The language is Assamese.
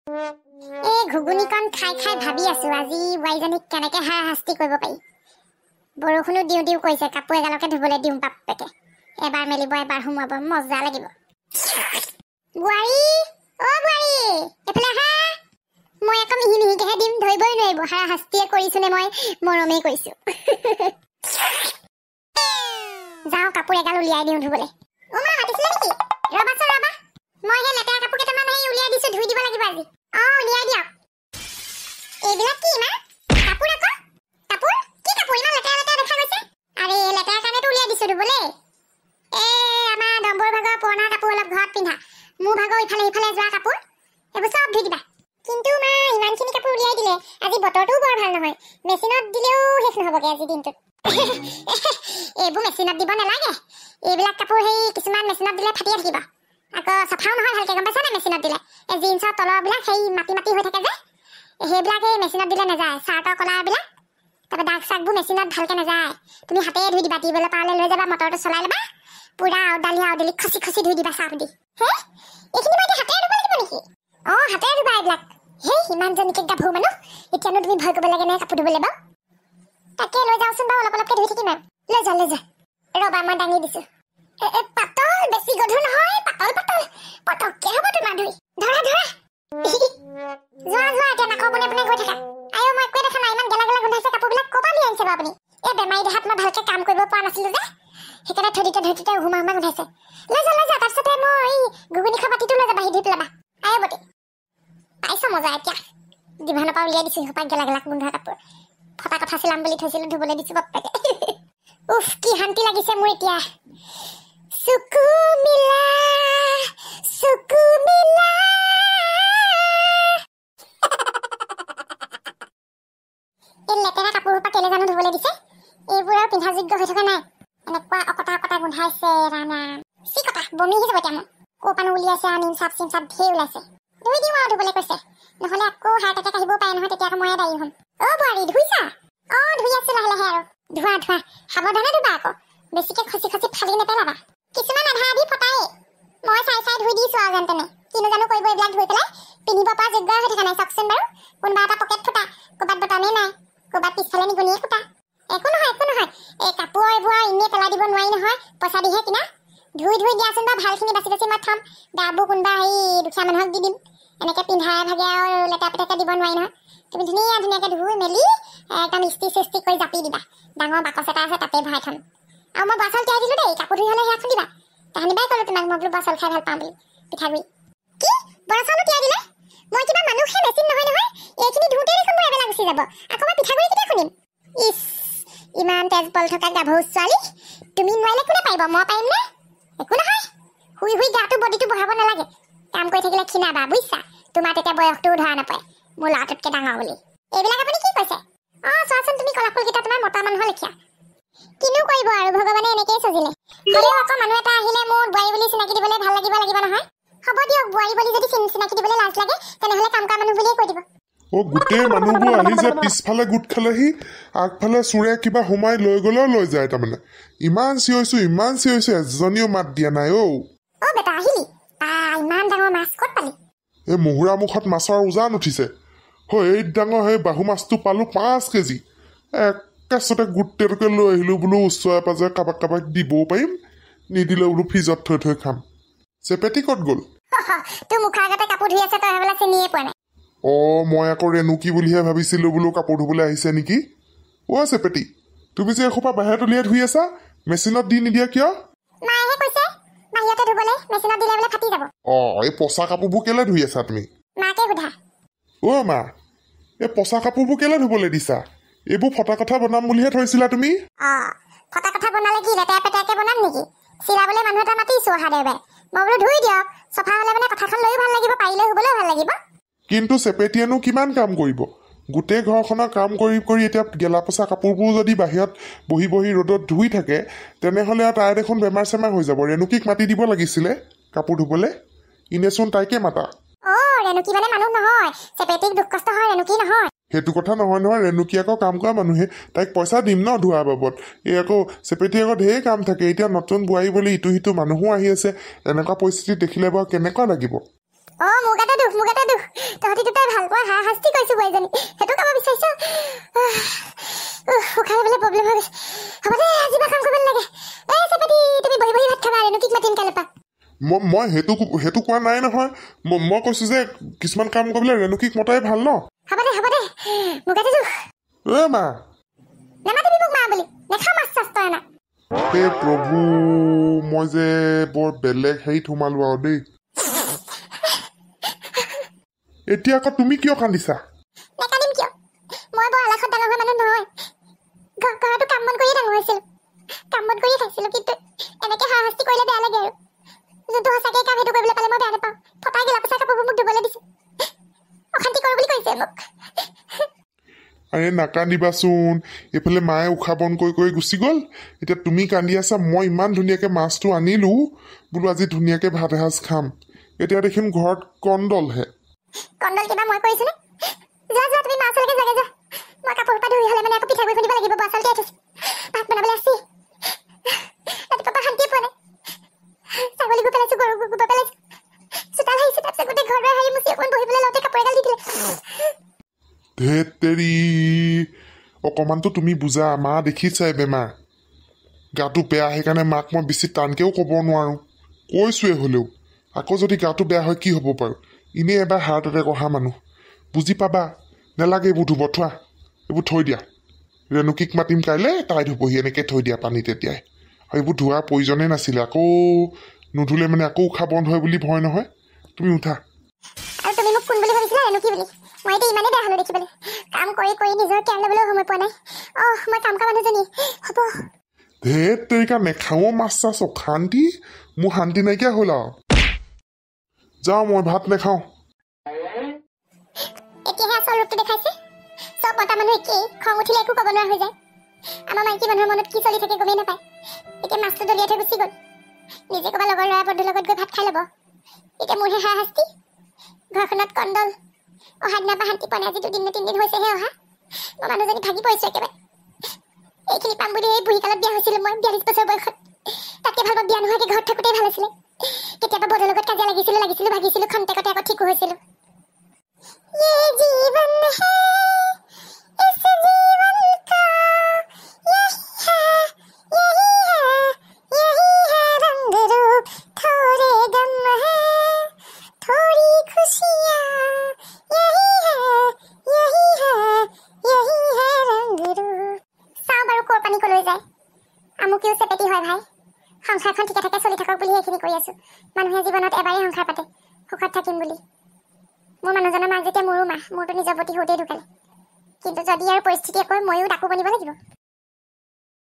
এই ঘুগুনিকণ খাই খাই ভাবি আছো আজি ৱাইজনীক কেনেকে শাস্তি কৰিব পাৰি। বৰষুণো দিওঁ দিওঁ কৈছে, কাপোৰ এগালকে ধুবলৈ দিওঁ বাপেকে। এবাৰ মেলিব এবাৰ সোমাব, মজা লাগিব। বোৱাৰী অ বোৱাৰী এফালে আহা। মই আকৌ মিহি মিহিকেহে দিম, ধৰিবই নোৱাৰিব শাস্তিয়ে কৰিছো নে মই মৰমেই কৰিছো। যাওঁ কাপোৰ এগাল উলিয়াই দিওঁ ধুবলৈ। অ মা মাতিছিলে নেকি? ৰবাচোন ৰবা, মই সেই লেতেৰা কাপোৰ কেইটামান উলিয়াই দিছো, ধুই দিব লাগিব আজি। উলিয়াই দিয়ক। এইবিলাক কি মা? কাপোৰ আকৌ কাপোৰ কি কাপোৰ ইমান লেতেৰা লেতেৰা দেখা গৈছে? আৰে লেতেৰা কাৰণেতো উলিয়াই দিছো ধুবলৈ। আমাৰ ডম্বৰ ভাগৰ পুৰণা কাপোৰ অলপ ঘৰত পিন্ধা, মোৰ ভাগৰ ইফালে সিফালে যোৱা কাপোৰ, এইবোৰ চব ধুই দিবা। কিন্তু মা ইমানখিনি কাপোৰ উলিয়াই দিলে আজি বতৰটোও বৰ ভাল নহয়, মেচিনত দিলেও শেষ নহবগে আজি দিনটোত। এইবোৰ মেচিনত দিব নালাগে, এইবিলাক কাপোৰ সেই কিছুমান মেচিনত দিলে ফাটিয়ে থাকিব, আকৌ চাফাও নহয় ভালকে, গম পাইছা নে? মেচিনত দিলে এই জিন্সৰ তলৰবিলাক সেই মাটি মাটি হৈ থাকে যে, সেইবিলাক এই মেচিনত দিলে নাযায়। চাৰ্টৰ কলাৰবিলাক তাৰপৰা দাগ চাগবোৰ মেচিনত ভালকে নাযায়। তুমি হাতেৰে ধুই দিবা, টিউবৱেলৰ পাৰলৈ লৈ যাবা, মটৰটো চলাই ল'বা, পুৰা আউডালি খচি খচি ধুই দিবা চাৰ্ফ দি। এইখিনি মই এতিয়া হাতেৰে ধুব লাগিব নেকি? হাতেৰে ধুবা এইবিলাক। ইমানজনীকে গাভৰু মানুহ, এতিয়ানো তুমি ভয় কৰিব লাগে নে কাপোৰ ধুবলৈ বাৰু? তাকে লৈ যাওঁচোন বাৰু, অলপ অলপকে ধুই থাকিম আৰু। লৈ যা ৰবা, মই দাঙি দিছো। পাতল, বেছি গধুৰ নহয়, পাতল পাতল, পটককে হ'ব তোমাৰ ধুই। ধৰা যোৱা এতিয়া নাকৰ পোনে পোনে গৈ থাকা। মই একোৱে দেখা নাই, ইমান গেলা গেলা গোন্ধাইছে কাপোৰবিলাক। ক'ৰ পৰা লৈ আনিছে বাৰু আপুনি? এই বেমাৰী দেহাত মই ভালকে কাম কৰিব পৰা নাছিলো যে, সেইকাৰণে ধৰিতে হুমা হুমা গোন্ধাইছে। লৈ যা তাৰপিছতে মই ঘুগুনি খোৱা বাতিটো লৈ যাবা, ধুই পেলাবা। বতি পাইছ মজা এতিয়া। ডিভানৰ পৰা উলিয়াই দিছো সোপা গেলা গেলা গোন্ধা কাপোৰ। ফটা কথা চিলাম বুলি থৈছিলো, ধুবলৈ দিছো বাপেকে। উফ কি শান্তি লাগিছে মোৰ এতিয়া। চকু মিলা এই লেতেৰা কাপোৰ সোপা কেলে জানো ধুবলৈ দিছে? এইবোৰ আৰু পিন্ধাযোগ্য হৈ থকা নাই। এনেকুৱা অকটা গোন্ধাইছে, ৰানা চি কটা বমি আহিছে এতিয়া মোৰ। ক'ৰ পৰা উলিয়াইছে আৰু নিম চাপ ধেৰ ওলাইছে। ধুই দিওঁ আৰু ধুবলৈ কৈছে, নহলে আকৌ হাৰ্ট এটেক আহিবও পাৰে নহয়, তেতিয়া আকৌ ময়ে দায়ী হ'ম। বোৱাৰী ধুইছা? ধুই আছো লাহে লাহে আৰু। ধোৱা সাৱধানে ধুবা আকৌ, বেছিকে খচি ফালি নেপেলাবা। কিছুমান আধা আধি ফটায়ে, মই চাই ধুই দিছো আৰু যেন তেনে। কিনো জানো কৰিব এইবিলাক ধুই পেলাই, পিন্ধিব পৰা যোগ্য হৈ থকা নাই চাওকচোন বাৰু। কোনোবা এটা পকেট ফুটা, ক'ৰবাত বটনেই নাই, ক'ৰবাত পিছফালে নিগনিয়ে ফুটা। একো নহয় এই কাপোৰ এইবোৰ এনেই পেলাই দিব নোৱাৰি নহয়, পইচা দিহে কিনা। ধুই দিয়াচোন বাৰু, ভালখিনি বাচি মই থ'ম, বেয়াবোৰ কোনোবা দুখীয়া মানুহক দি দিম। এনেকে পিন্ধাই ভাগে আৰু লেতেৰা পেটাকে দিব নোৱাৰি নহয়। তুমি ধুনীয়াকে ধুই মেলি একদম ইস্ত্ৰি কৰি জাপি দিবা। ডাঙৰ বাকচ এটা আছে, তাতে ভৰাই থ'ম। আৰু মই বৰা চাউল তিয়াই দিলো দেই, কাপোৰ ধুই হ'লে সেয়া খুন্দিবা। তাহানিবাই ক'লো তোমাক, মই বোলো বৰা চাউল খাই ভাল পাওঁ বুলি, পিঠাগুড়ি। কি বৰা চাউলো তিয়াই দিলে? মই কিবা মানুহে মেচিন নহয়, এইখিনি ধুওঁতে দেখোন মোৰ এবেলা গুচি যাব। আকৌ মই পিঠাগুড়ি কেতিয়া খুন্দিম? ইমান তেজ বল থকা গাভৰু ছোৱালী, তুমি নোৱাৰিলে কোনে পাৰিব? মই পাৰিম নে? একো নহয়, শুই গাটো বডিটো বঢ়াব নালাগে। কাম কৰি থাকিলে ক্ষীণাবা, বুজিছা? তোমাৰ তেতিয়া বয়সটোও ধৰা নপৰে, মোৰ ল'ৰাটোতকে ডাঙৰ বুলি। এইবিলাক আপুনি কি কৈছে? চোৱাচোন তুমি কলাফুলকেইটা তোমাৰ মতা মানুহৰ লেখীয়া। কিনো কৰিব আৰু, ভগৱানে এনেকেই চজিলে। হ'লেও আকৌ মানুহ এটা আহিলে মোৰ বোৱাৰী বুলি চিনাকি দিবলৈ ভাল লাগিব নহয়। হ'ব দিয়ক, বোৱাৰী বুলি যদি চিনাকি দিবলৈ লাজ লাগে, তেনেহ'লে কাম কৰা মানুহ বুলিয়ে কৈ দিব। গোটেই মানুহবোৰ আহি যে পিছফালে গোট খালেহি, আগফালে চোৰে কিবা সোমাই লৈ গলেও লৈ যায়। তাৰমানে ইমান চিঞৰিছো, এজনীও মাত দিয়া নাই। বেটা আহিলি, ইমান ডাঙৰ মাছ ক'ত পালি? এই মুহুৰা মুখত মাছৰ উজান উঠিছে। এই ডাঙৰ সেই বাহু মাছটো পালো 5 কেজি। একেচতে গোটেইটোকে লৈ আহিলো, বোলো ওচৰে পাজৰে কাৰোবাক দিবও পাৰিম, নিদিলে বোলো ফ্ৰিজত থৈ খাম। চেপেটি ক'ত গ'ল? তোৰ মুখৰ আগতে কাপোৰ ধুই আছে, তই সেইবিলাক চিনিয়ে পোৱা নাই। মই আকৌ ৰেণুকি বুলিহে ভাবিছিলো, বোলো কাপোৰ ধুবলৈ আহিছে নেকি। চেপেটি, তুমি যে এসোপা বাহিৰত উলিয়াই ধুই আছা, মেচিনত দি নিদিয়া কিয়? মায়েহে কৈছে বাহিৰতে ধুবলৈ, মেচিনত দিলে বোলে ফাটি যাব। এই পচা কাপোৰবোৰ কেলে ধুই আছা তুমি? মাকে সোধা। মা, এই পচা কাপোৰবোৰ কেলে ধুবলৈ দিছা? এইবোৰ ফটা কথা বনাম বুলিহে থৈছিলা তুমি। ফটা কথা বনালে কি লেতেৰা পেটাকে বনাম নেকি? চিলাবলৈ মানুহ এটা মাতিছো অহা দেওবাৰে, মই বোলো ধুই দিয়ক, চফা হ'লে মানে কথাখন লৈও ভাল লাগিব, পাৰিলে শুবলৈও ভাল লাগিব। কিন্তু চেপেটিয়েনো কিমান কাম কৰিব? গোটেই ঘৰখনৰ কাম কৰি এতিয়া গেলা পচা কাপোৰবোৰ যদি বাহিৰত বহি ৰ'দত ধুই থাকে, তেনেহ'লে আৰু তাই দেখোন বেমাৰ চেমাৰ হৈ যাব। ৰেণুকিক মাতি দিব লাগিছিলে কাপোৰ ধুবলৈ, ইনেচোন তাইকে মাতা। ৰেণুকি মানে মানুহ নহয়, চেপেটিক দুখ কষ্ট হয়, ৰেণুকি নহয়। সেইটো কথা নহয়, ৰেণুকি আকৌ কাম কৰা মানুহে, তাইক পইচা দিম ন ধোৱাৰ বাবদ। আকৌ চেপেটি আকৌ ঢেৰ কাম থাকে, এতিয়া নতুন বোৱাৰী বুলি ইটো সিটো মানুহো আহি আছে। এনেকুৱা পৰিস্থিতি দেখিলে বাৰু কেনেকুৱা লাগিব? মোৰ গাতে দুখ, তহঁতি পোৱা শাস্তি কৰিছো বোৱাৰীজনী সেইটো কাম বিচাৰিছো উশাহ ল'বলৈ প্ৰব্লেম হৈ গৈছে হ'ব দে আজি বা কাম কৰিব নালাগে চেপাতি তুমি বহি বহি ভাত খাবা ৰেণুকিক মাতিম কাইলৈ পৰা মই সেইটো কোৱা নাই নহয় মই কৈছো যে কিছুমান কাম কৰিবলৈ ৰেণুকিক মতাই ভাল ন হ'ব দে মুগাতে দুখ মা নামাতিবি মোক মা বুলি নেখা মাছ চাছ তই আনা হে প্ৰভু মই যে বৰ বেলেগ হেৰিত সোমালো আৰু দেই এতিয়া আকৌ তুমি কিয় কান্দিছা নেকান্দিম কিয় মই বৰ আলাসত ডাঙৰ হোৱা মানুহ নহয় ঘৰতো কাম বন কৰিয়ে ডাঙৰ হৈছিলোঁ কাম বন কৰিয়ে খাইছিলোঁ কিন্তু এনেকৈ শাস্তি কৰিলে বেয়া লাগে আৰু যোনটো সঁচাকৈ কাম সেইটো কৰিবলৈ পালে মই বেয়া নাপাওঁ ফটাই গেলা পচা কাপোৰবোৰ মোক ধুবলৈ দিছে অশান্তি কৰোঁ বুলি কৈছে মোক আৰে নাকান্দিবাচোন এইফালে মায়ে উশাহ বন্ধ কৰি গুচি গ'ল এতিয়া তুমি কান্দি আছা মই ইমান ধুনীয়াকৈ মাছটো আনিলো বোলো আজি ধুনীয়াকৈ ভাত এসাঁজ খাম এতিয়া দেখিম ঘৰত কণ্ডলহে কণ্ডল কিবা মই কৰিছোনে যোৱা তুমি মাছলৈকে যাগে যোৱা মই কাপোৰ পৰা ধুই হ'লে মানে আকৌ পিঠাগুড়ি খুন্দিব লাগিব বৰা চাউল তিয়াই থৈছো ভাত বনাবলৈ আছে ৰাতিপুৱাৰ পৰা শান্তিয়ে পোৱা নাই ছাগলী গু পেলাইছো গৰু গু পেলাইছো চোতাল আহিছো তাৰপিছত গোটেই ঘৰ দুৱাৰ হাৰি মুচি অকণমান বহিবলৈ লওঁতে কাপোৰ এগাল দি দিলে ধেত তেৰি অকণমানতো তুমি বুজা মা দেখিছাই বেমাৰ গাটো বেয়া সেইকাৰণে মাক মই বেছি টানকৈও ক'ব নোৱাৰোঁ কৈছোৱে হ'লেও আকৌ যদি গাটো বেয়া হয় কি হ'ব বাৰু এনেই এবাৰ হাৰ্ট এটেক অহা মানুহ বুজি পাবা নেলাগে এইবোৰ ধুব থোৱা এইবোৰ থৈ দিয়া ৰেণুকিক মাতিম কাইলৈ তাই ধুবহি এনেকৈ থৈ দিয়া পানী তেতিয়াই আৰু এইবোৰ ধোৱাৰ প্ৰয়োজনেই নাছিলে আকৌ নুধুলে মানে আকৌ উশাহ বন্ধ হয় বুলি ভয় নহয় তুমি উঠা আৰু তুমি মোক কোন বুলি ভাবিছিলা ৰেণুকি বুলি মই এতিয়া ইমানেই বেয়া হ'লো দেখিবলৈ কাম কৰি নিজৰ কেয়াৰ ল'বলৈও সময় পোৱা নাই মই কাম কৰা মানুহজনী হ'ব ধেত তেৰিকা নেখাওঁ মাছ চাছ অশান্তি মোৰ শান্তি নাইকিয়া হ'ল আৰু যাওঁ মই ভাত নাখাওঁ এতিয়াহে আচল ৰূপটো দেখাইছে চব মতা মানুহ একেই খং উঠিলে একো ক'ব নোৱাৰা হৈ যায় আমাৰ মাইকী মানুহৰ মনত কি চলি থাকে গমেই নাপায় এতিয়া মাছটো দলিয়াই থৈ গুচি গ'ল নিজে ক'বা লগৰ ল'ৰা বন্ধুৰ লগত গৈ ভাত খাই ল'ব এতিয়া মোৰহে শাস্তি ঘৰখনত কণ্ডল অহা দিনাৰ পৰা শান্তি পোৱা নাই আজি 2 দিন 3 দিন হৈছেহে অহা মই মানুহজনী ভাগি পৰিছোঁ একেবাৰে এইখিনি পাম বুলি এই বুঢ়ীকালত বিয়া হৈছিলোঁ মই 42 বছৰ বয়সত তাতকৈ ভাল মই বিয়া নোহোৱাকৈ ঘৰত থাকোঁতেই ভাল আছিলে কেতিয়াবা বৌৰ লগত কাজিয়া লাগিছিলোঁ ভাগিছিলোঁ খন্তেকতে আকৌ ঠিকো হৈছিলোঁ ये जीवन है इस जीवन का यही है रंग रूप थोड़े गम है थोड़ी खुशियाँ यही है रंग रूप চাওঁ বাৰু ক'ৰ পানী ক'লৈ যায় আমুকিও চেপেটি হয় ভাই সংসাৰখন ঠিকে থাকে চলি থাকক বুলি সেইখিনি কৰি আছোঁ মানুহে জীৱনত এবাৰেই সংসাৰ পাতে সুখত থাকিম বুলি মোৰ মানুহজনৰ মাক যেতিয়া মোৰো মা মোৰতো নিজৰ প্ৰতি হওঁতেই ঢুকালে কিন্তু যদি আৰু পৰিস্থিতি আকৌ ময়ো ডাকু বনিব লাগিব